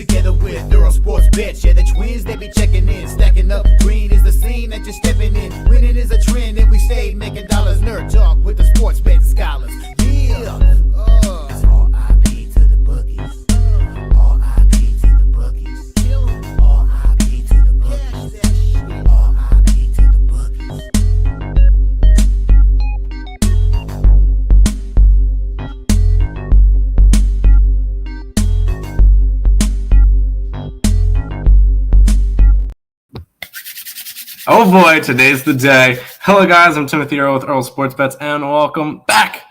together with Earle Sports Bets. Yeah, the twins, they be checking in, stacking up. Green is the scene that you're stepping in. Winning is a trend, and we stayed making dollars. Nerd talk with the sports bet scholars. Yeah, it's R.I.P. to the bookies. R.I.P. to the bookies. R.I.P. to the bookies. R.I.P. to the bookies. Oh boy, today's the day. Hello guys, I'm Timothy Earle with Earle Sports Bets, and welcome back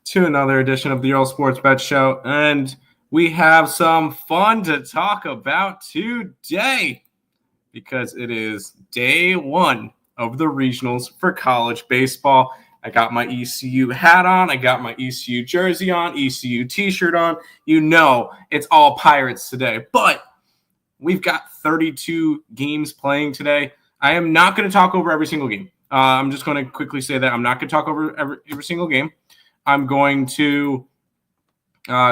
to another edition of the Earle Sports Bet Show. And we have some fun to talk about today because it is day one of the regionals for college baseball. I got my ECU hat on, I got my ECU jersey on, ECU t-shirt on. You know it's all Pirates today, but we've got 32 games playing today. I am not going to talk over every single game. I'm just going to quickly say that I'm not going to talk over every single game. I'm going to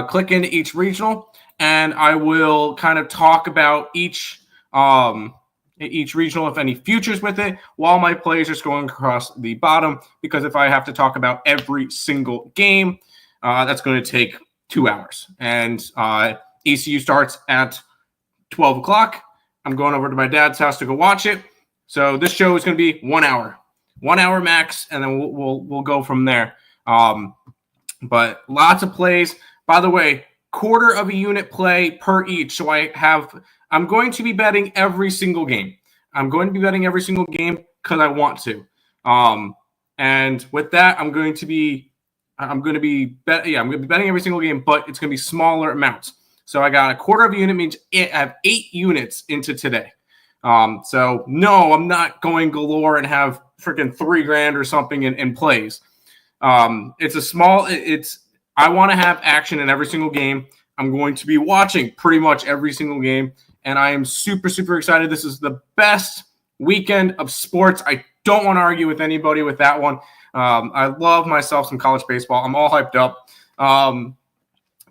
click into each regional, and I will kind of talk about each regional, if any futures with it, while my plays are scrolling across the bottom, because if I have to talk about every single game, that's going to take 2 hours. And ECU starts at 12 o'clock. I'm going over to my dad's house to go watch it. So this show is going to be 1 hour max, and then we'll go from there. But lots of plays. By the way, quarter of a unit play per each. So I'm going to be betting every single game. I'm going to be betting every single game because I want to. And with that, I'm going to be betting every single game, but it's going to be smaller amounts. So I got a quarter of a unit means I have 8 units into today. So no, I'm not going galore and have freaking $3,000 or something in plays. I want to have action in every single game. I'm going to be watching pretty much every single game, and I am super, super excited. This is the best weekend of sports. I don't want to argue with anybody with that one. I love myself some college baseball. I'm all hyped up.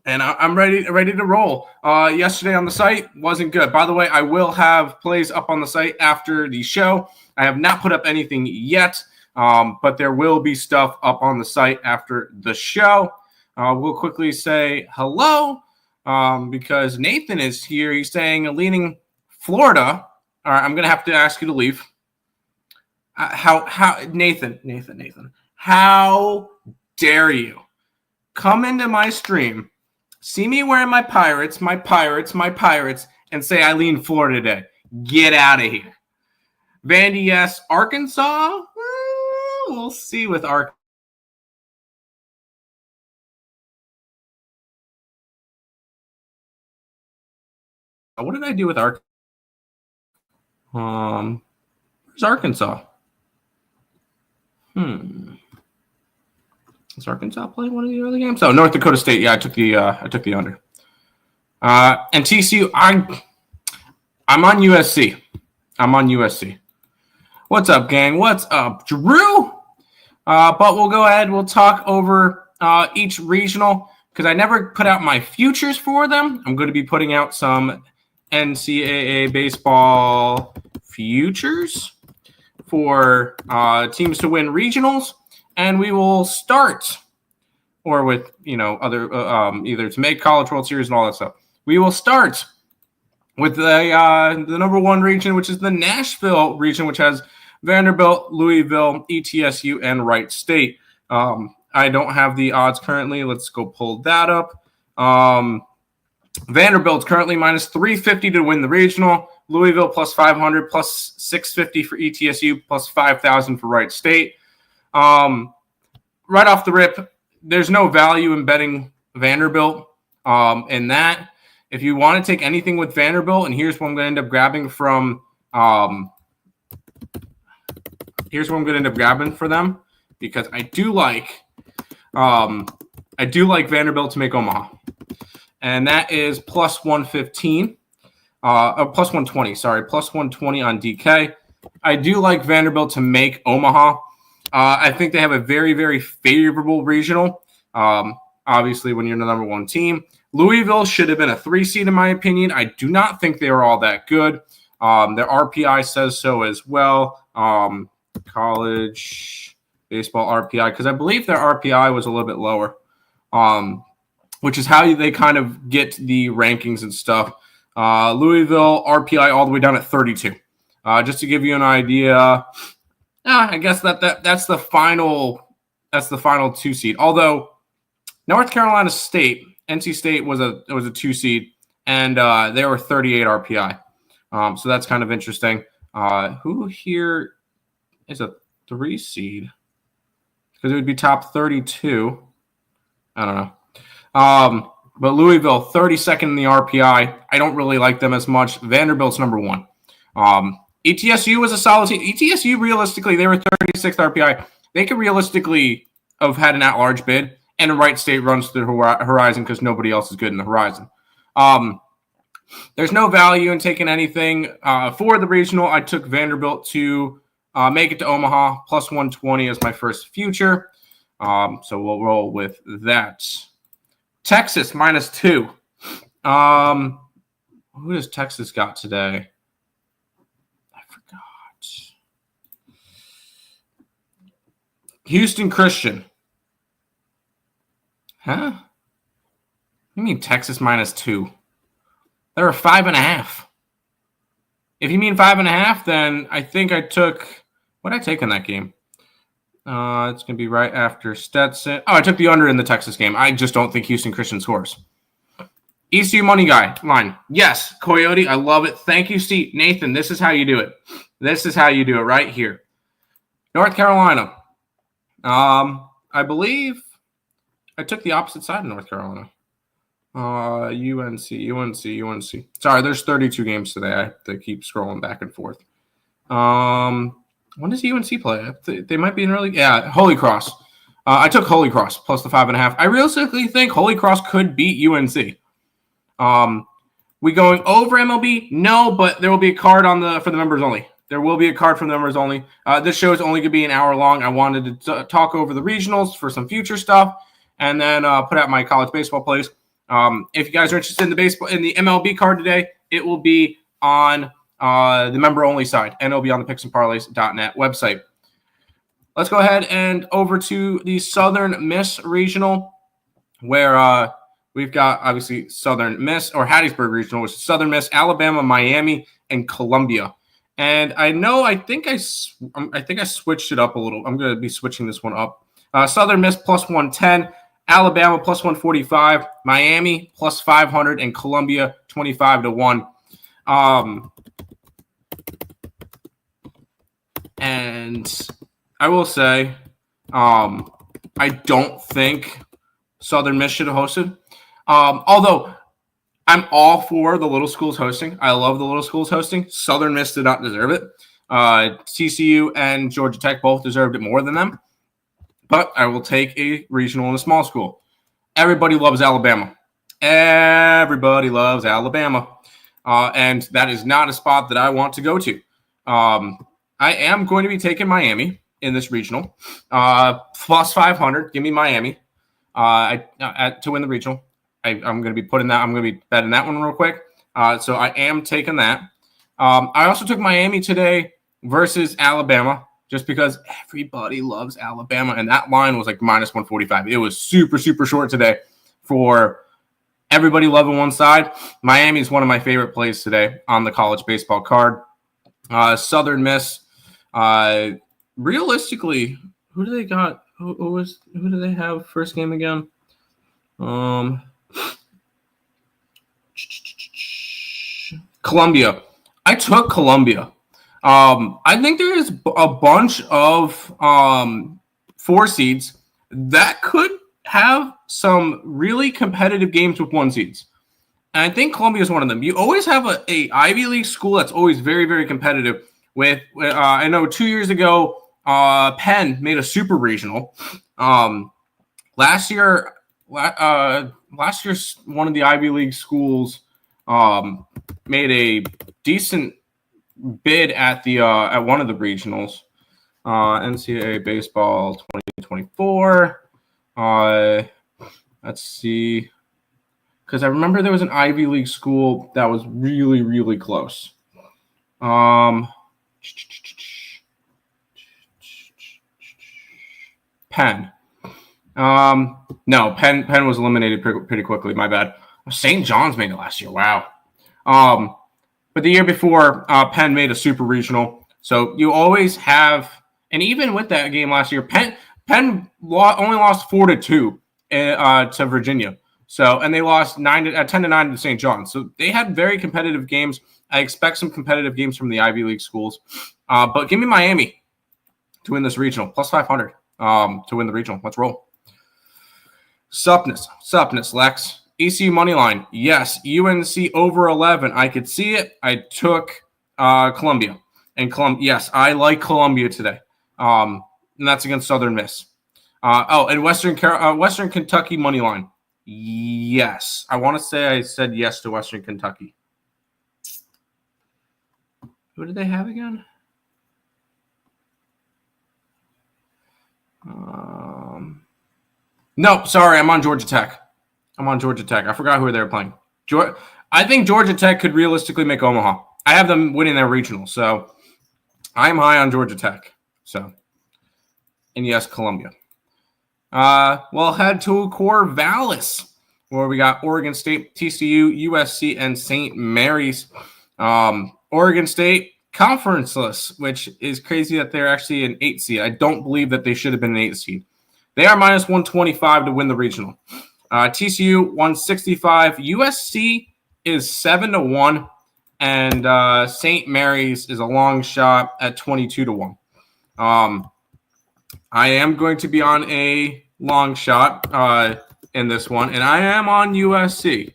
And I'm ready to roll. Yesterday on the site wasn't good. By the way, I will have plays up on the site after the show. I have not put up anything yet, but there will be stuff up on the site after the show. We'll quickly say hello because Nathan is here. He's saying leaning Florida. All right, I'm going to have to ask you to leave. Nathan, how dare you come into my stream, see me wearing my Pirates, and say I lean Florida today. Get out of here. Vandy, yes. Arkansas? We'll see with Arkansas. What did I do with Arkansas? Where's Arkansas? Is Arkansas playing one of the early games? Oh, North Dakota State. Yeah, I took the under. And TCU, I'm on USC. What's up, gang? What's up, Drew? But we'll go ahead. We'll talk over each regional because I never put out my futures for them. I'm going to be putting out some NCAA baseball futures for teams to win regionals. And we will start, or with, other, either to make College World Series and all that stuff. We will start with the number one region, which is the Nashville region, which has Vanderbilt, Louisville, ETSU, and Wright State. I don't have the odds currently. Let's go pull that up. Vanderbilt's currently minus 350 to win the regional. Louisville plus 500, plus 650 for ETSU, plus 5,000 for Wright State. Right off the rip, there's no value in betting Vanderbilt in that. If you want to take anything with Vanderbilt, and here's what I'm going to end up grabbing from for them, because I do like Vanderbilt to make Omaha, and that is plus 115, plus 120. Sorry, plus 120 on DK. I do like Vanderbilt to make Omaha. I think they have a very, very favorable regional. Obviously, when you're the number one team, Louisville should have been a 3 seed in my opinion. I do not think they were all that good. Their RPI says so as well. College baseball RPI, because I believe their RPI was a little bit lower, which is how they kind of get the rankings and stuff. Louisville RPI all the way down at 32. Just to give you an idea, I guess that's the final 2 seed. Although North Carolina State, NC State was a 2 seed, and they were 38 RPI. So that's kind of interesting. Who here is a 3 seed? Because it would be top 32. I don't know. But Louisville, 32nd in the RPI. I don't really like them as much. Vanderbilt's number 1. ETSU was a solid team. ETSU, realistically, they were 36th RPI. They could realistically have had an at-large bid, and the Wright State runs through the horizon because nobody else is good in the horizon. There's no value in taking anything. For the regional, I took Vanderbilt to make it to Omaha, plus 120 as my first future. So we'll roll with that. Texas, minus 2. Who does Texas got today? I forgot. Houston Christian. Huh? You mean Texas minus 2? They were 5.5. If you mean 5.5, then I think I took – what did I take in that game? It's going to be right after Stetson. Oh, I took the under in the Texas game. I just don't think Houston Christian scores. ECU money guy line. Yes, Coyote. I love it. Thank you, Steve. Nathan, this is how you do it. This is how you do it right here. North Carolina. I believe I took the opposite side of North Carolina. UNC. Sorry, there's 32 games today. I have to keep scrolling back and forth. When does UNC play? They might be an early. Yeah, Holy Cross. I took Holy Cross plus the 5.5. I realistically think Holy Cross could beat UNC. We going over MLB? No, but there will be a card for the members only. There will be a card for the members only. This show is only going to be an hour long. I wanted to talk over the regionals for some future stuff, and then put out my college baseball plays. If you guys are interested in the MLB card today, it will be on the member only side, and it'll be on the picksandparleys.net website. Let's go ahead and over to the Southern Miss Regional, where we've got obviously Southern Miss or Hattiesburg Regional, which is Southern Miss, Alabama, Miami, and Columbia. And I think I switched it up a little. I'm going to be switching this one up. Southern Miss plus 110, Alabama plus 145, Miami plus 500, and Columbia 25-1. And I will say, I don't think Southern Miss should have hosted. Although I'm all for the little schools hosting. I love the little schools hosting. Southern Miss did not deserve it. TCU and Georgia Tech both deserved it more than them. But I will take a regional and a small school. Everybody loves Alabama. Everybody loves Alabama. And that is not a spot that I want to go to. I am going to be taking Miami in this regional. Plus 500. Give me Miami to win the regional. I'm going to be putting that. I'm going to be betting that one real quick. So I am taking that. I also took Miami today versus Alabama just because everybody loves Alabama. And that line was like minus 145. It was super, super short today for everybody loving one side. Miami is one of my favorite plays today on the college baseball card. Southern Miss. Realistically, who do they got? Who do they have first game again? Columbia. I took Columbia. I think there is a bunch of 4 seeds that could have some really competitive games with 1 seeds. And I think Columbia is one of them. You always have a Ivy League school that's always very, very competitive. I know 2 years ago, Penn made a super regional. Last year, one of the Ivy League schools made a decent bid at one of the regionals. NCAA baseball 2024. Let's see. because I remember there was an Ivy League school that was really, really close. Penn. No, Penn was eliminated pretty quickly. My bad. St. John's made it last year. Wow. But the year before, Penn made a super regional. So you always have, and even with that game last year, Penn only lost 4-2 to Virginia. So, and they lost 10-9 to St. John's. So they had very competitive games. I expect some competitive games from the Ivy League schools. But give me Miami to win this regional, plus 500 to win the regional. Let's roll. Suppness, Lex. ECU money line, yes. UNC over 11. I could see it. I took Columbia. And yes, I like Columbia today. And that's against Southern Miss. And Western Kentucky money line. Yes. I want to say I said yes to Western Kentucky. Who did they have again? No, sorry, I'm on Georgia Tech. I forgot who they were playing. I think Georgia Tech could realistically make Omaha. I have them winning their regional, so I'm high on Georgia Tech. So, and yes, Columbia. We'll head to Corvallis, where we got Oregon State, TCU, USC, and St. Mary's. Oregon State conferenceless, which is crazy that they're actually an 8 seed. I don't believe that they should have been an 8 seed. They are minus 125 to win the regional. TCU 165. USC is 7-1, and St. Mary's is a long shot at 22-1. I am going to be on a long shot in this one, and I am on USC.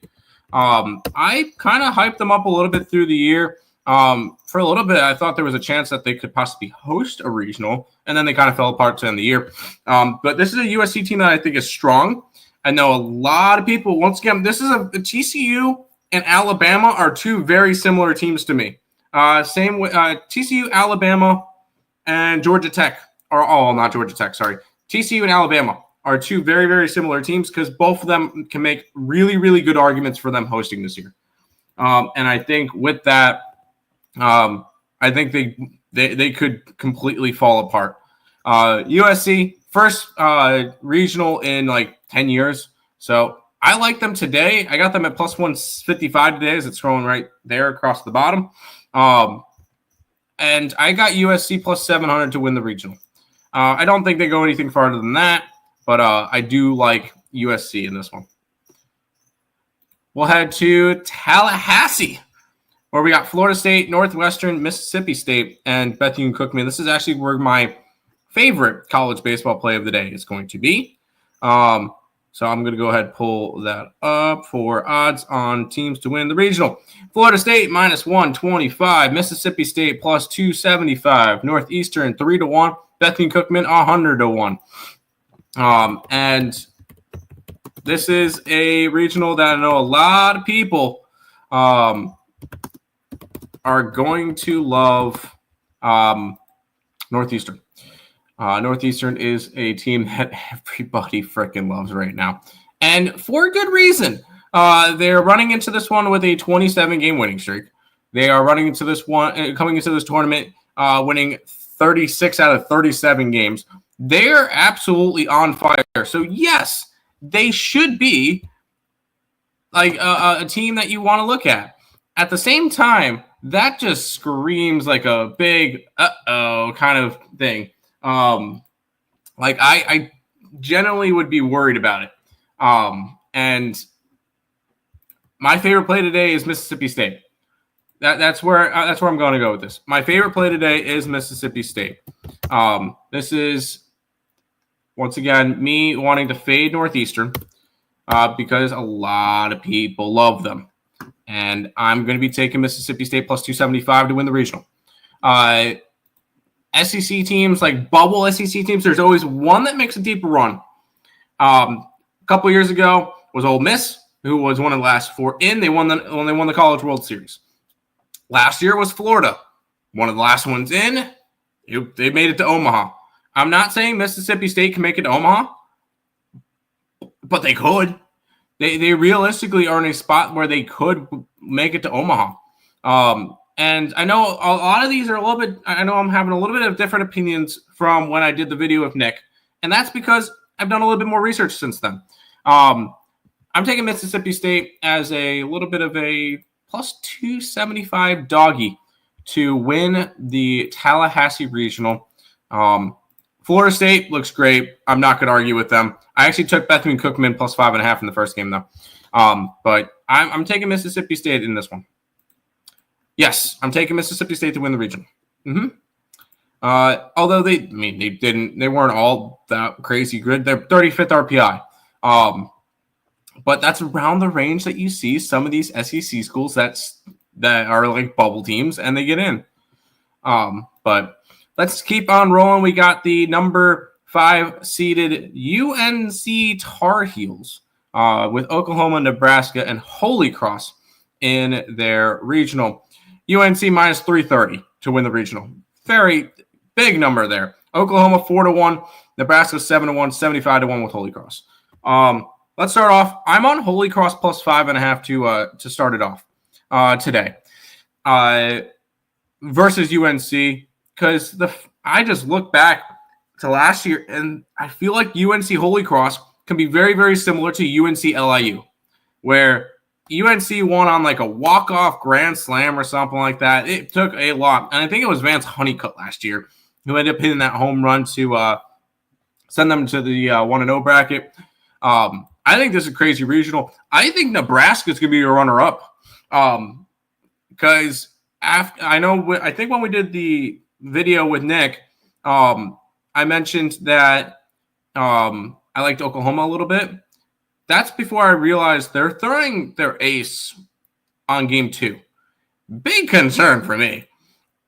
I kind of hyped them up a little bit through the year. For a little bit, I thought there was a chance that they could possibly host a regional, and then they kind of fell apart to end the year. But this is a USC team that I think is strong. I know a lot of people, once again, this is a TCU and Alabama are two very similar teams to me. Same with TCU, Alabama, and Georgia Tech. Not Georgia Tech, sorry. TCU and Alabama are two very, very similar teams because both of them can make really, really good arguments for them hosting this year. And I think with that, I think they could completely fall apart. USC, first regional in like 10 years. So I like them today. I got them at plus 155 today as it's scrolling right there across the bottom. And I got USC plus 700 to win the regional. I don't think they go anything farther than that, but I do like USC in this one. We'll head to Tallahassee, where we got Florida State, Northwestern, Mississippi State, and Bethune-Cookman. This is actually where my favorite college baseball play of the day is going to be. So I'm going to go ahead and pull that up for odds on teams to win the regional. Florida State minus 125, Mississippi State plus 275, Northeastern 3-1, Bethune-Cookman 100-1. And this is a regional that I know a lot of people are going to love. Northeastern. Northeastern is a team that everybody freaking loves right now. And for good reason. They're running into this one with a 27-game winning streak. They are running into this one, coming into this tournament, winning 36 out of 37 games. They're absolutely on fire. So, yes, they should be like a team that you want to look at. At the same time, that just screams like a big kind of thing. Like I generally would be worried about it. And my favorite play today is Mississippi State. That's where I'm going to go with this. My favorite play today is Mississippi State. This is once again me wanting to fade Northeastern because a lot of people love them. And I'm going to be taking Mississippi State plus 275 to win the regional. SEC teams, like bubble SEC teams, there's always one that makes a deeper run. A couple years ago was Ole Miss, who was one of the last four in. They won the College World Series. Last year was Florida, one of the last ones in. They made it to Omaha. I'm not saying Mississippi State can make it to Omaha, but they could. They realistically are in a spot where they could make it to Omaha. And I know a lot of these are a little bit, I know I'm having a little bit of different opinions from when I did the video with Nick. And that's because I've done a little bit more research since then. I'm taking Mississippi State as a little bit of a plus 275 doggy to win the Tallahassee Regional. Florida State looks great. I'm not going to argue with them. I actually took Bethune Cookman plus 5.5 in the first game, though. But I'm taking Mississippi State in this one. Yes, I'm taking Mississippi State to win the region. Although they weren't all that crazy good. They're 35th RPI. But that's around the range that you see some of these SEC schools that are like bubble teams, and they get in. But let's keep on rolling. We got the number 5 seeded UNC Tar Heels with Oklahoma, Nebraska, and Holy Cross in their regional. UNC minus 330 to win the regional. Very big number there. Oklahoma 4-1, Nebraska 7-1, 75-1 with Holy Cross. Let's start off. I'm on Holy Cross plus 5.5 to start it off today versus UNC, because I just look back to last year and I feel like UNC Holy Cross can be very, very similar to UNC LIU, where UNC won on like a walk-off grand slam or something like that. It took a lot. And I think it was Vance Honeycutt last year who ended up hitting that home run to send them to the 1-0 bracket. I think this is a crazy regional. I think Nebraska is going to be a runner-up because I think when we did the video with Nick, I mentioned that I liked Oklahoma a little bit. That's before I realized they're throwing their ace on game 2. Big concern for me.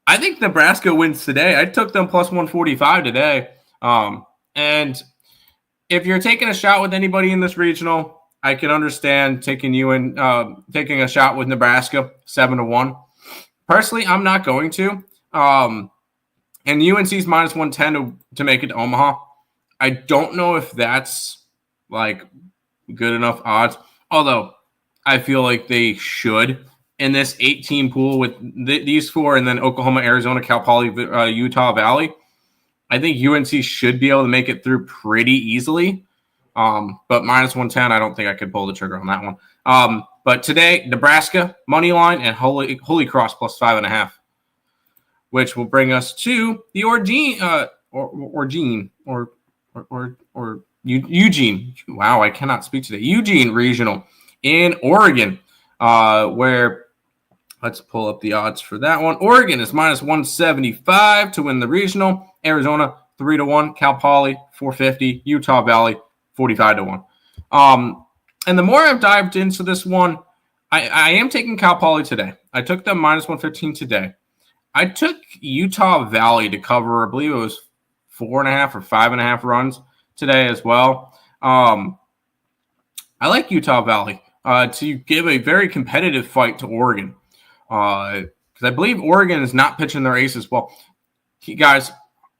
I think Nebraska wins today. I took them plus 145 today. And if you're taking a shot with anybody in this regional, I can understand taking a shot with Nebraska 7-1. Personally, I'm not going to. And UNC's minus 110 to make it to Omaha. I don't know if that's like good enough odds, although I feel like they should in this 8-team pool with these 4 and then Oklahoma, Arizona, Cal Poly, Utah Valley. I think UNC should be able to make it through pretty easily. But minus 110, I don't think I could pull the trigger on that one. But today, Nebraska, money line, and Holy Cross plus 5.5, which will bring us to the Eugene. Wow, I cannot speak today. Eugene Regional in Oregon, where let's pull up the odds for that one. Oregon is minus 175 to win the regional. Arizona 3-1. Cal Poly 450. Utah Valley 45-1. And the more I've dived into this one, I am taking Cal Poly today. I took them minus 115 today. I took Utah Valley to cover, I believe it was 4.5 or 5.5 runs today as well. I like Utah Valley to give a very competitive fight to Oregon because I believe Oregon is not pitching their aces well. Guys,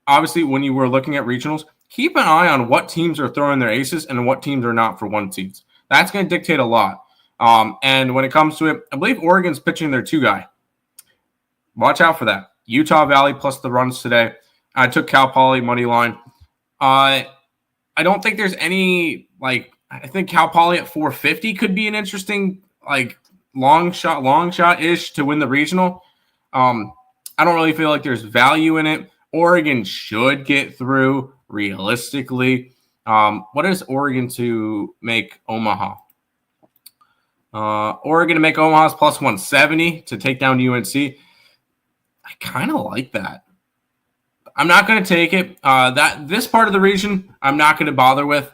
obviously, when you were looking at regionals, keep an eye on what teams are throwing their aces and what teams are not for 1 seeds. That's going to dictate a lot. And when it comes to it, I believe Oregon's pitching their 2-guy. Watch out for that. Utah Valley plus the runs today. I took Cal Poly money line. I don't think there's any, I think Cal Poly at 450 could be an interesting, long shot-ish to win the regional. I don't really feel like there's value in it. Oregon should get through realistically. What is Oregon to make Omaha? Oregon to make Omaha is plus 170 to take down UNC. I kind of like that. I'm not going to take it. This part of the region, I'm not going to bother with.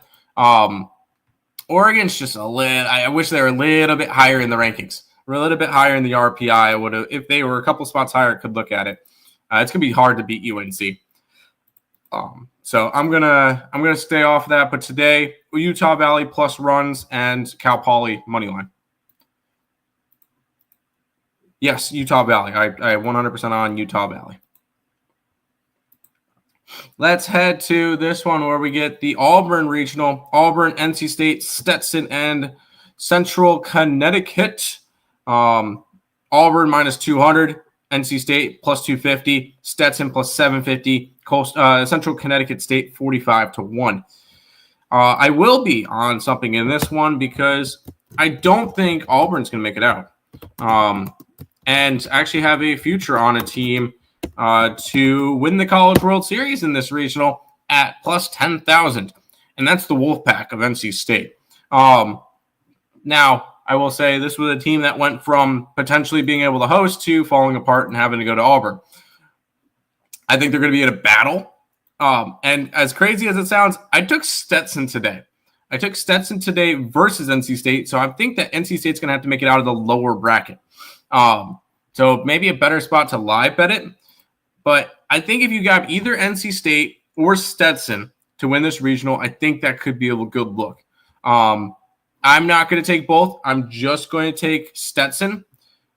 Oregon's just I wish they were a little bit higher in the rankings. A little bit higher in the RPI. I would have, if they were a couple spots higher, I could look at it. It's gonna be hard to beat UNC. So I'm gonna stay off that. But today, Utah Valley plus runs and Cal Poly money line. Yes, Utah Valley. I 100% on Utah Valley. Let's head to this one where we get the Auburn Regional. Auburn, NC State, Stetson, and Central Connecticut, Auburn minus 200, NC State plus 250, Stetson plus 750, Central Connecticut State 45-1. I will be on something in this one because I don't think Auburn's going to make it out. And actually have a future on a team to win the College World Series in this regional at plus 10,000. And that's the Wolfpack of NC State. Now, I will say this was a team that went from potentially being able to host to falling apart and having to go to Auburn. I think they're going to be in a battle. And as crazy as it sounds, I took Stetson today. Versus NC State. So I think that NC State's going to have to make it out of the lower bracket. So maybe a better spot to live bet it. But I think if you got either NC State or Stetson to win this regional, I think that could be a good look. I'm not going to take both. I'm just going to take Stetson.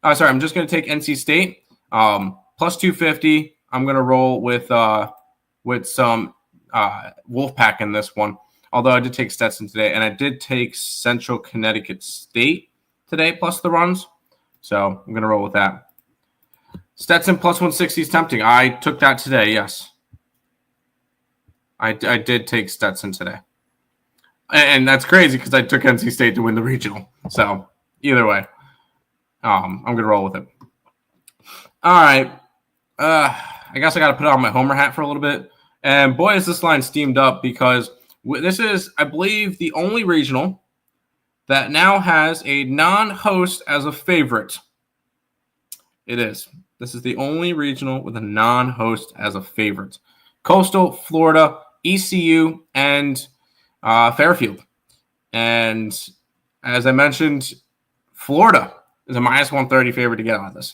I'm just going to take NC State. Plus 250. I'm going to roll with some Wolfpack in this one. Although I did take Stetson today, and I did take Central Connecticut State today, plus the runs. So I'm going to roll with that. Stetson plus 160 is tempting. I took that today, yes. I did take Stetson today. And that's crazy because I took NC State to win the regional. So either way, I'm going to roll with it. All right. I guess I got to put on my homer hat for a little bit. And boy, is this line steamed up because this is, I believe, the only regional that now has a non-host as a favorite. It is. This is the only regional with a non-host as a favorite. Coastal, Florida, ECU, and Fairfield. And as I mentioned, Florida is a minus 130 favorite to get out of this.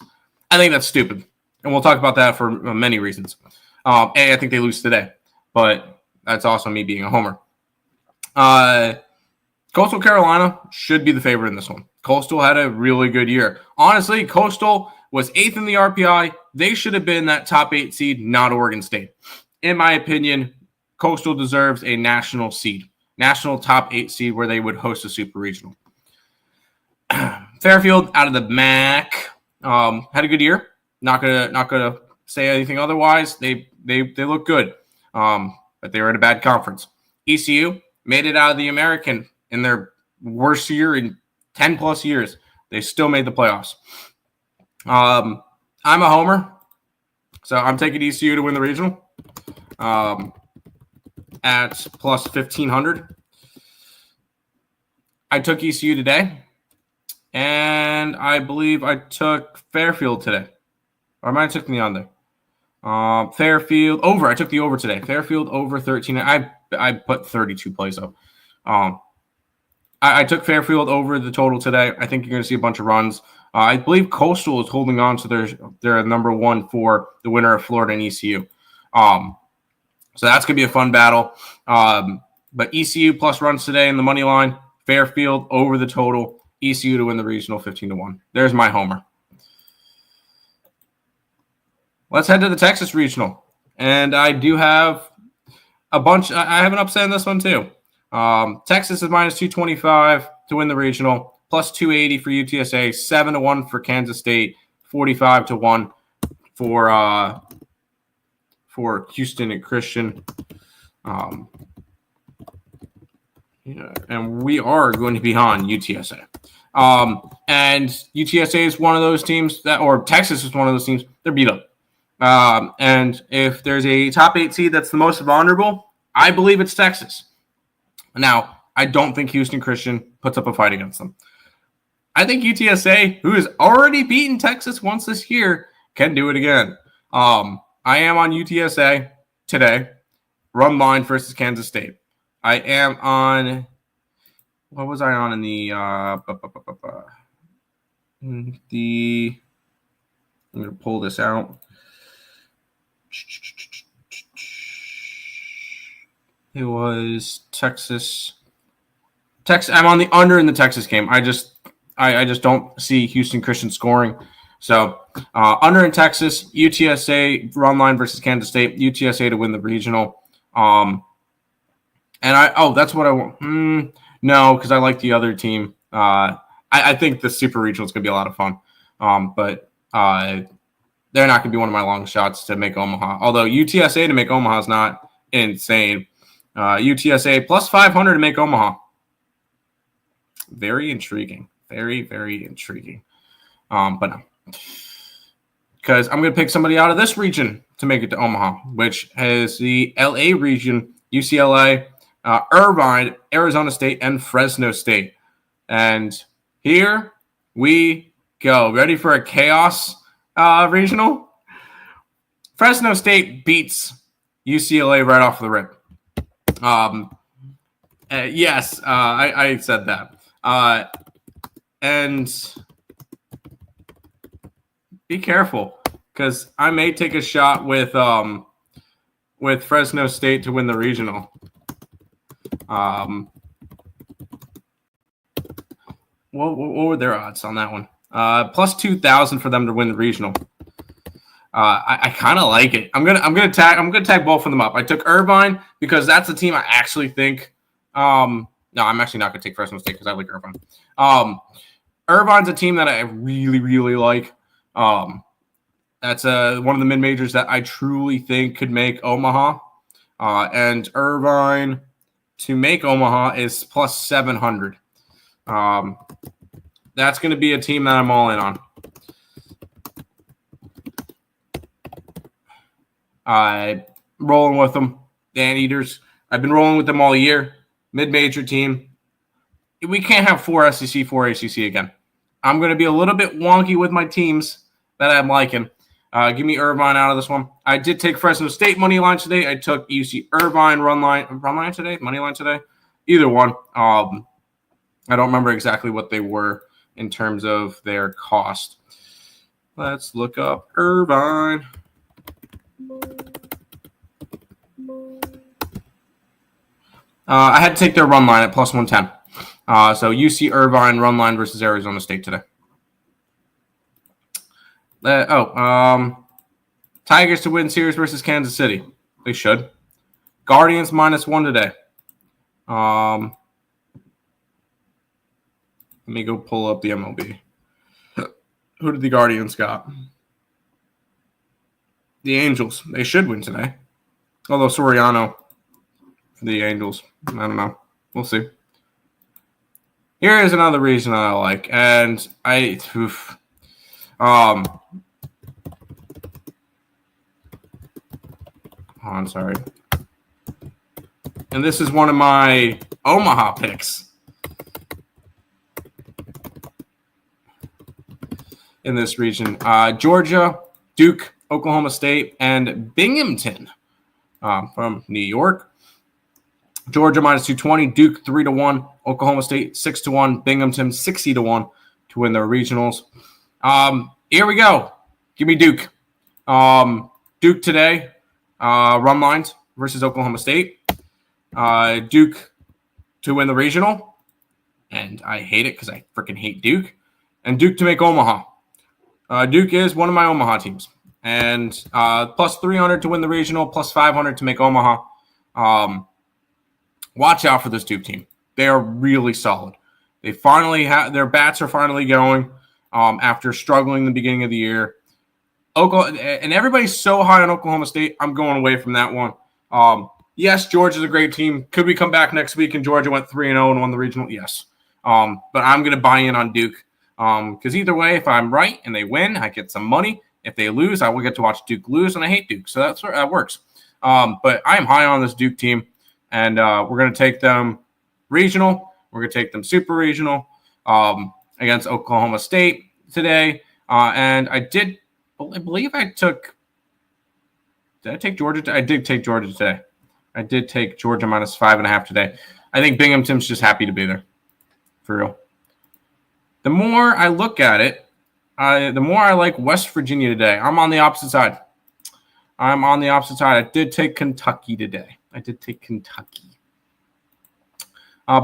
I think that's stupid. And we'll talk about that for many reasons. I think they lose today. But that's also me being a homer. Coastal Carolina should be the favorite in this one. Coastal had a really good year. Honestly, Coastal was 8th in the RPI. They should have been that top 8 seed, not Oregon State. In my opinion, Coastal deserves a national seed, national top 8 seed where they would host a super regional. Fairfield out of the MAC had a good year. Not gonna say anything otherwise. They look good, but they were in a bad conference. ECU made it out of the American in their worst year in 10 plus years. They still made the playoffs. I'm a homer, so I'm taking ECU to win the regional at plus 1,500. I took ECU today, and I believe I took Fairfield today. Or am I taking the under? Fairfield over. I took the over today. Fairfield over 13. I put 32 plays up. I took Fairfield over the total today. I think you're going to see a bunch of runs. I believe Coastal is holding on to their number one for the winner of Florida and ECU. So that's going to be a fun battle. But ECU plus runs today in the money line. Fairfield over the total. ECU to win the regional 15-1. There's my homer. Let's head to the Texas regional. And I do have a bunch. I have an upset in this one too. Texas is minus 225 to win the regional, plus 280 for UTSA, 7-1 for Kansas State, 45-1 for Houston and Christian. And we are going to be on UTSA. And UTSA is one of those teams or Texas is one of those teams, they're beat up. And if there's a top 8 seed that's the most vulnerable, I believe it's Texas. Now, I don't think Houston Christian puts up a fight against them. I think UTSA, who has already beaten Texas once this year, can do it again. I am on UTSA today. Run line versus Kansas State. I am on. What was I on in the? I'm going to pull this out. It was Texas. I'm on the under in the Texas game. I just don't see Houston Christian scoring. So under in Texas, UTSA run line versus Kansas State. UTSA to win the regional. That's what I want. No, because I like the other team. I think the Super Regional is going to be a lot of fun. But they're not going to be one of my long shots to make Omaha. Although UTSA to make Omaha is not insane. UTSA plus 500 to make Omaha. Very intriguing. Very, very intriguing. But no. Because I'm going to pick somebody out of this region to make it to Omaha, which is the LA region, UCLA, Irvine, Arizona State, and Fresno State. And here we go. Ready for a chaos regional? Fresno State beats UCLA right off the rip. Yes, I said that. And be careful, because I may take a shot with Fresno State to win the regional. What were their odds on that one? Plus 2,000 for them to win the regional. I kind of like it. I'm gonna tag both of them up. I took Irvine because that's the team I actually think. No, I'm actually not gonna take Fresno State because I like Irvine. Irvine's a team that I really, really like. That's one of the mid majors that I truly think could make Omaha. And Irvine to make Omaha is plus 700. That's going to be a team that I'm all in on. Rolling with them, the Anteaters. I've been rolling with them all year. Mid-major team. We can't have 4 SEC, 4 ACC again. I'm going to be a little bit wonky with my teams that I'm liking. Give me Irvine out of this one. I did take Fresno State money line today. I took UC Irvine run line today, money line today. Either one. I don't remember exactly what they were in terms of their cost. Let's look up Irvine. I had to take their run line at plus 110. So UC Irvine run line versus Arizona State today. Tigers to win series versus Kansas City. They should. Guardians -1 today. Let me go pull up the MLB. Who did the Guardians got? The Angels. They should win today. Although Soriano for the Angels. I don't know. We'll see. Here is another reason I like. And I'm sorry. And this is one of my Omaha picks in this region. Georgia, Duke, Oklahoma State, and Binghamton from New York. Georgia -220, Duke 3-1, Oklahoma State 6-1, Binghamton 60-1 to win their regionals. Here we go. Give me Duke. Duke today, run lines versus Oklahoma State. Duke to win the regional. And I hate it because I freaking hate Duke. And Duke to make Omaha. Duke is one of my Omaha teams. And plus 300 to win the regional, plus 500 to make Omaha. Watch out for this Duke team. They are really solid. They finally have their bats are finally going after struggling in the beginning of the year. And everybody's so high on Oklahoma State. I'm going away from that one. Yes, Georgia's a great team. Could we come back next week and Georgia went 3-0 and won the regional? Yes. But I'm going to buy in on Duke because either way, if I'm right and they win, I get some money. If they lose, I will get to watch Duke lose, and I hate Duke, so that works. But I am high on this Duke team, and we're going to take them regional. We're going to take them super regional against Oklahoma State today. And I believe I took – did I take Georgia? I did take Georgia today. I did take Georgia -5.5 today. I think Binghamton's just happy to be there, for real. The more I look at it, the more I like West Virginia today. I'm on the opposite side. I did take Kentucky today. But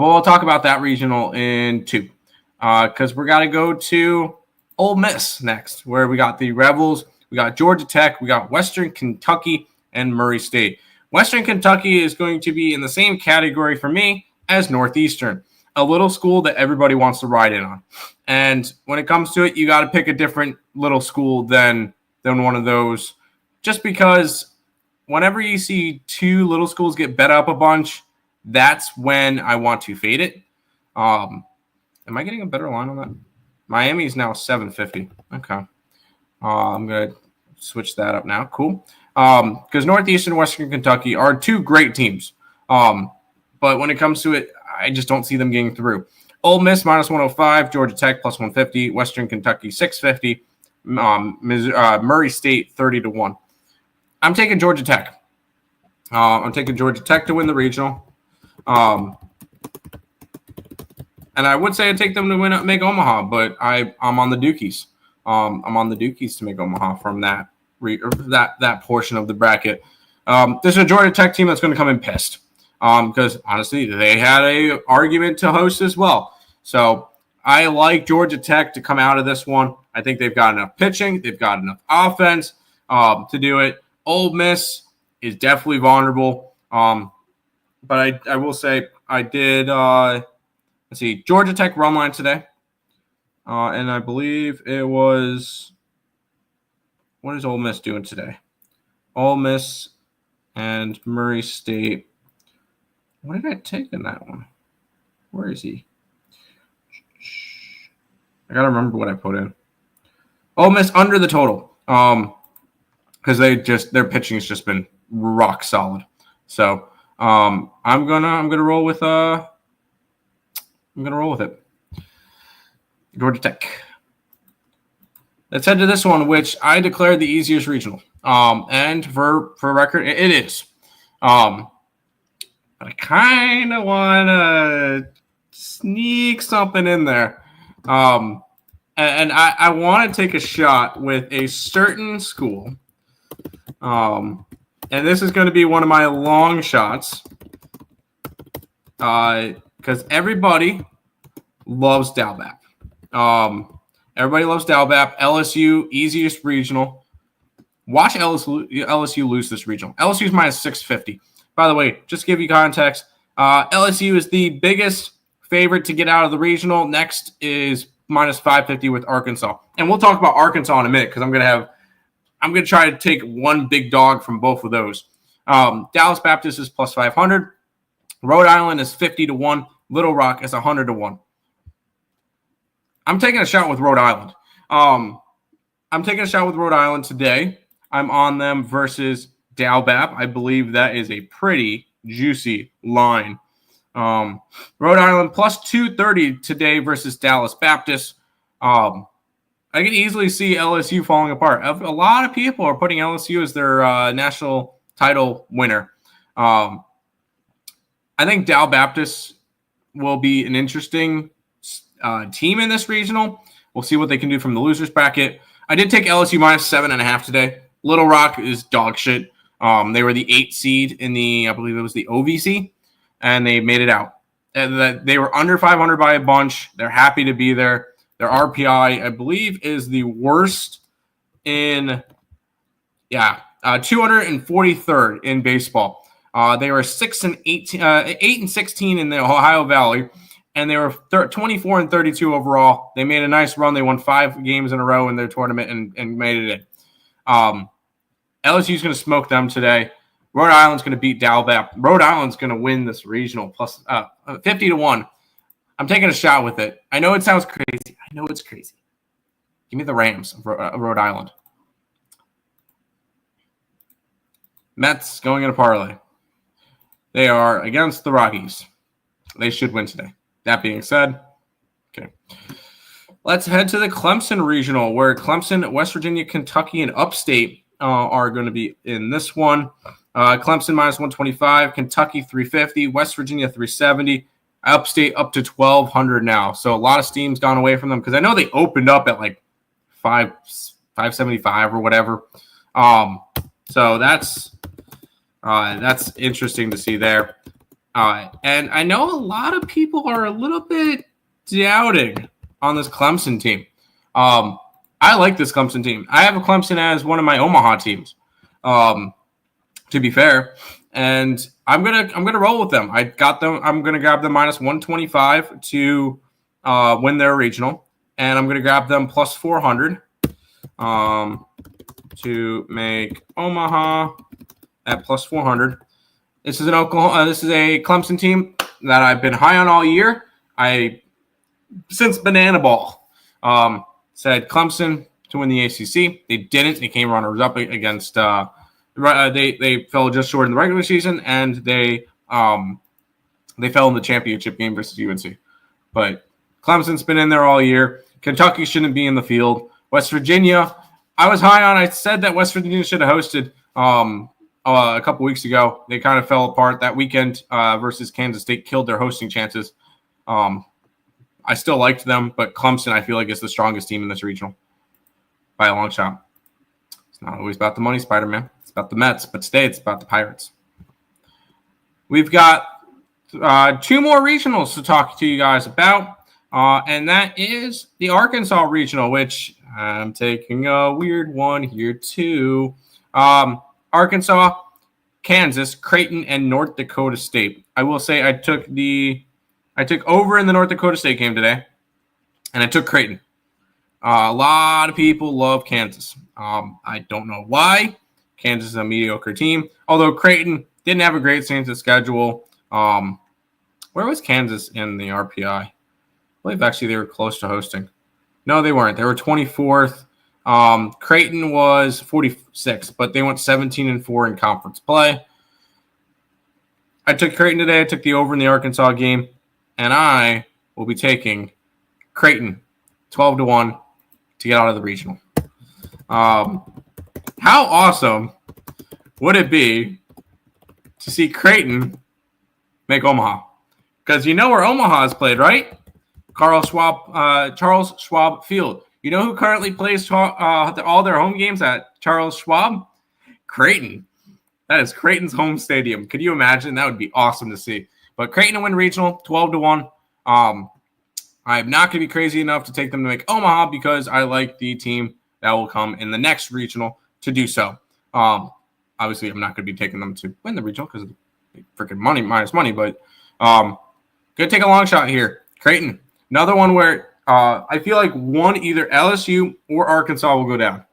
we'll talk about that regional in 2 because we're got to go to Ole Miss next, where we got the Rebels, we got Georgia Tech, we got Western Kentucky, and Murray State. Western Kentucky is going to be in the same category for me as Northeastern. a little school that everybody wants to ride in on. And when it comes to it, you got to pick a different little school than one of those, just because whenever you see two little schools get bet up a bunch, that's when I want to fade it. Am I getting a better line on that? Miami is now 750. Okay. I'm going to switch that up now. Cool. Because Northeastern and Western Kentucky are two great teams. But when it comes to it, I just don't see them getting through. Ole Miss minus 105, Georgia Tech plus 150, Western Kentucky 650, Murray State 30-1. I'm taking Georgia Tech. I'm taking Georgia Tech to win the regional. And I would say I'd take them to make Omaha, but I'm on the Dukies. I'm on the Dukies to make Omaha from that portion of the bracket. This is a Georgia Tech team that's going to come in pissed. Because honestly, they had a argument to host as well. So I like Georgia Tech to come out of this one. I think they've got enough pitching. They've got enough offense to do it. Ole Miss is definitely vulnerable. But I will say I did, Georgia Tech run line today. And I believe it was, what is Ole Miss doing today? Ole Miss and Murray State. What did I take in that one? Where is he? I got to remember what I put in. Ole Miss under the total. Because their pitching has just been rock solid. So I'm gonna roll with it. Georgia Tech. Let's head to this one, which I declared the easiest regional. And for record, it is. But I kind of want to sneak something in there. And I want to take a shot with a certain school. And this is going to be one of my long shots. Because everybody loves Dalbap. Everybody loves Dalbap. LSU, easiest regional. Watch LSU lose this regional. LSU's minus 650. By the way, just to give you context, LSU is the biggest favorite to get out of the regional. Next is minus 550 with Arkansas. And we'll talk about Arkansas in a minute because I'm going to try to take one big dog from both of those. Dallas Baptist is plus 500. Rhode Island is 50-1. Little Rock is 100-1. I'm taking a shot with Rhode Island. I'm taking a shot with Rhode Island today. I'm on them versus Dalbap. I believe that is a pretty juicy line. Rhode Island plus 230 today versus Dallas Baptist. I can easily see LSU falling apart. A lot of people are putting LSU as their national title winner. I think Dal Baptist will be an interesting team in this regional. We'll see what they can do from the losers bracket. I did take LSU minus 7.5 today. Little Rock is dog shit. They were the 8th seed in I believe it was the OVC, and they made it out. And they were under 500 by a bunch. They're happy to be there. Their RPI, I believe, is the worst in, 243rd in baseball. They were 8-16 in the Ohio Valley, and they were 24-32 overall. They made a nice run. They won 5 games in a row in their tournament and made it in. LSU's going to smoke them today. Rhode Island's going to beat Dalbap. Rhode Island's going to win this regional plus 50-1. I'm taking a shot with it. I know it sounds crazy. I know it's crazy. Give me the Rams of Rhode Island. Mets going in a parlay. They are against the Rockies. They should win today. That being said, okay. Let's head to the Clemson regional, where Clemson, West Virginia, Kentucky, and Upstate are going to be in this one. Clemson minus 125, Kentucky 350, West Virginia 370, Upstate up to 1,200 now. So a lot of steam's gone away from them because I know they opened up at like 575 or whatever. So that's interesting to see there. And I know a lot of people are a little bit doubting on this Clemson team. I like this Clemson team. I have a Clemson as one of my Omaha teams. to be fair. And I'm gonna roll with them. I got them. I'm gonna grab them minus 125 to win their regional, and I'm gonna grab them plus 400 to make Omaha at plus 400. This is an Oklahoma. This is a Clemson team that I've been high on all year. Since Banana Ball said Clemson to win the ACC. They didn't. They came runners up against. They fell just short in the regular season, and they fell in the championship game versus UNC. But Clemson's been in there all year. Kentucky shouldn't be in the field. West Virginia, I was high on. I said that West Virginia should have hosted a couple weeks ago. They kind of fell apart that weekend versus Kansas State, killed their hosting chances. I still liked them, but Clemson, I feel like, is the strongest team in this regional by a long shot. It's not always about the money, Spider-Man. It's about the Mets, but today it's about the Pirates. We've got 2 more regionals to talk to you guys about, and that is the Arkansas regional, which I'm taking a weird one here too. Arkansas, Kansas, Creighton, and North Dakota State. I will say I took over in the North Dakota State game today, and I took Creighton. A lot of people love Kansas. I don't know why. Kansas is a mediocre team, although Creighton didn't have a great strength of schedule. Where was Kansas in the RPI? I believe actually they were close to hosting. No, they weren't. They were 24th. Creighton was 46th, but they went 17-4 in conference play. I took Creighton today. I took the over in the Arkansas game, and I will be taking Creighton 12-1 to get out of the regional. How awesome would it be to see Creighton make Omaha? Because you know where Omaha is played, right? Charles Schwab Field. You know who currently plays all their home games at Charles Schwab? Creighton. That is Creighton's home stadium. Could you imagine? That would be awesome to see. But Creighton to win regional, 12-1. I'm not going to be crazy enough to take them to make Omaha because I like the team that will come in the next regional to do so. Obviously, I'm not going to be taking them to win the regional because of the freaking money minus money, but going to take a long shot here. Creighton, another one where I feel like either LSU or Arkansas will go down.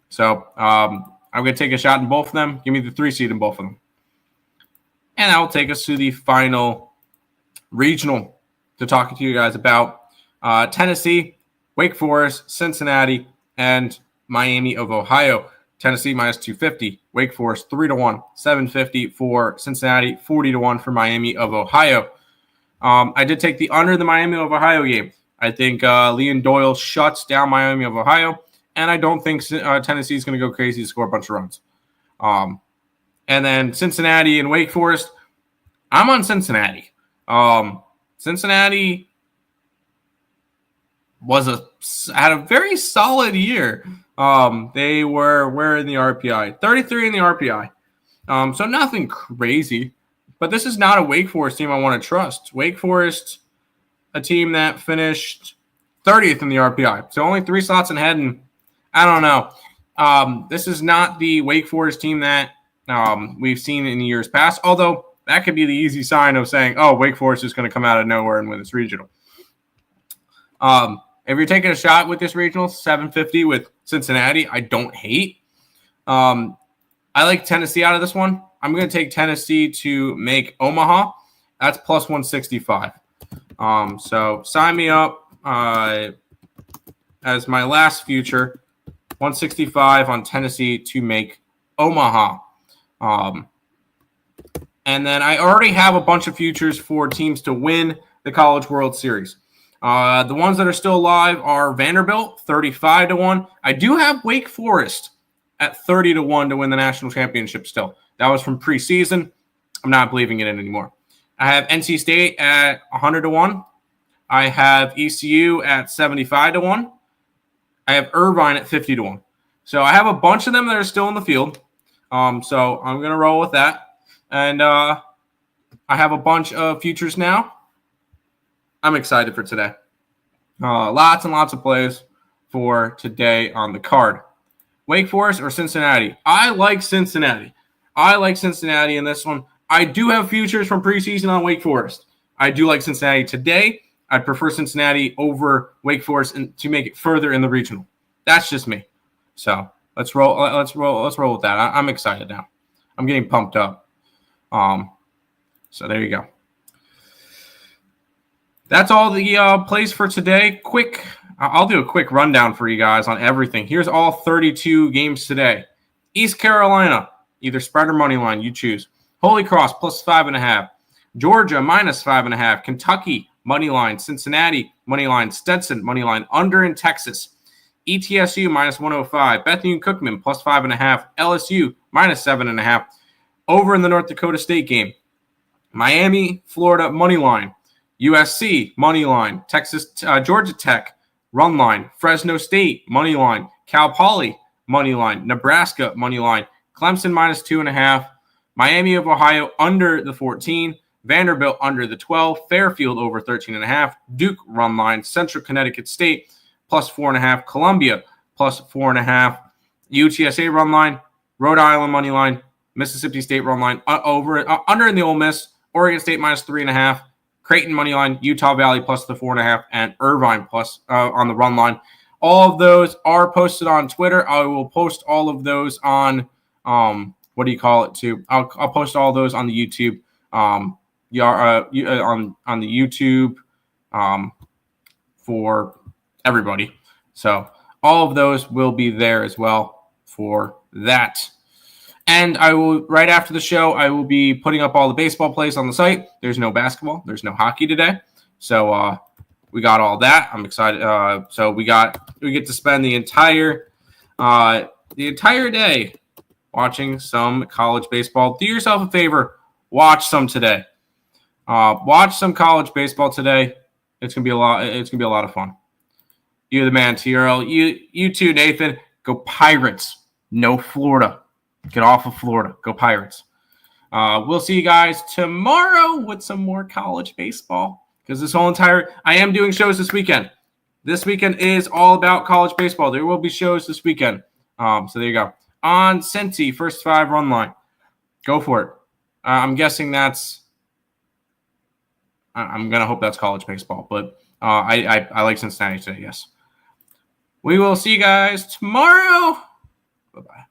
So I'm going to take a shot in both of them. Give me the 3 seed in both of them. And that will take us to the final regional to talk to you guys about Tennessee, Wake Forest, Cincinnati, and Miami of Ohio. Tennessee minus 250, Wake Forest 3-1, 750 for Cincinnati, 40-1 for Miami of Ohio. I did take the under the Miami of Ohio game. I think Leon Doyle shuts down Miami of Ohio, and I don't think Tennessee is going to go crazy to score a bunch of runs. And then Cincinnati and Wake Forest, I'm on Cincinnati. Cincinnati had a very solid year. They were in the RPI, 33 in the RPI. So nothing crazy, but this is not a Wake Forest team I want to trust. Wake Forest, a team that finished 30th in the RPI, so only 3 slots ahead, and I don't know. This is not the Wake Forest team that we've seen in years past, although that could be the easy sign of saying, oh, Wake Forest is going to come out of nowhere and win this regional. If you're taking a shot with this regional, 750 with Cincinnati, I don't hate. I like Tennessee out of this one. I'm going to take Tennessee to make Omaha. That's plus 165. So sign me up as my last future, 165 on Tennessee to make Omaha. And then I already have a bunch of futures for teams to win the College World Series. The ones that are still alive are Vanderbilt, 35-1. I do have Wake Forest at 30-1 to win the national championship still. That was from preseason. I'm not believing it in anymore. I have NC State at 100-1. I have ECU at 75-1. I have Irvine at 50-1. So I have a bunch of them that are still in the field. So I'm going to roll with that. And I have a bunch of futures now. I'm excited for today. Lots and lots of plays for today on the card. Wake Forest or Cincinnati? I like Cincinnati. I like Cincinnati in this one. I do have futures from preseason on Wake Forest. I do like Cincinnati today. I'd prefer Cincinnati over Wake Forest to make it further in the regional. That's just me. So let's roll. Let's roll with that. I'm excited now. I'm getting pumped up. So there you go. That's all the plays for today. I'll do a quick rundown for you guys on everything. Here's all 32 games today. East Carolina, either spread or money line, you choose. Holy Cross plus 5.5. Georgia minus 5.5. Kentucky money line. Cincinnati money line. Stetson money line. Under in Texas. ETSU minus 105. Bethune-Cookman plus 5.5. LSU minus 7.5. Over in the North Dakota State game. Miami, Florida money line. USC money line. Georgia Tech run line. Fresno State money line. Cal Poly money line. Nebraska money line. Clemson minus 2.5. Miami of Ohio under the 14. Vanderbilt under the 12. Fairfield over 13.5. Duke run line. Central Connecticut State plus 4.5. Columbia plus 4.5. UTSA run line. Rhode Island money line. Mississippi State run line under in the Ole Miss. Oregon State minus 3.5. Creighton money line. Utah Valley plus the 4.5. And Irvine plus on the run line. All of those are posted on Twitter. I will post all of those on what do you call it too? I'll post all those on the YouTube. On the YouTube for everybody. So all of those will be there as well for that. And I will, right after the show, I will be putting up all the baseball plays on the site. There's no basketball. There's no hockey today. So we got all that. I'm excited. So we get to spend the entire day watching some college baseball. Do yourself a favor. Watch some today. Watch some college baseball today. It's gonna be a lot. It's gonna be a lot of fun. You're the man, Earle. You too, Nathan. Go Pirates. No Florida. Get off of Florida. Go Pirates. We'll see you guys tomorrow with some more college baseball. Because I am doing shows this weekend. This weekend is all about college baseball. There will be shows this weekend. So there you go. On Cincy, first 5 run line. Go for it. I'm guessing that's. I'm gonna hope that's college baseball, but I like Cincinnati today. Yes. We will see you guys tomorrow. Bye bye.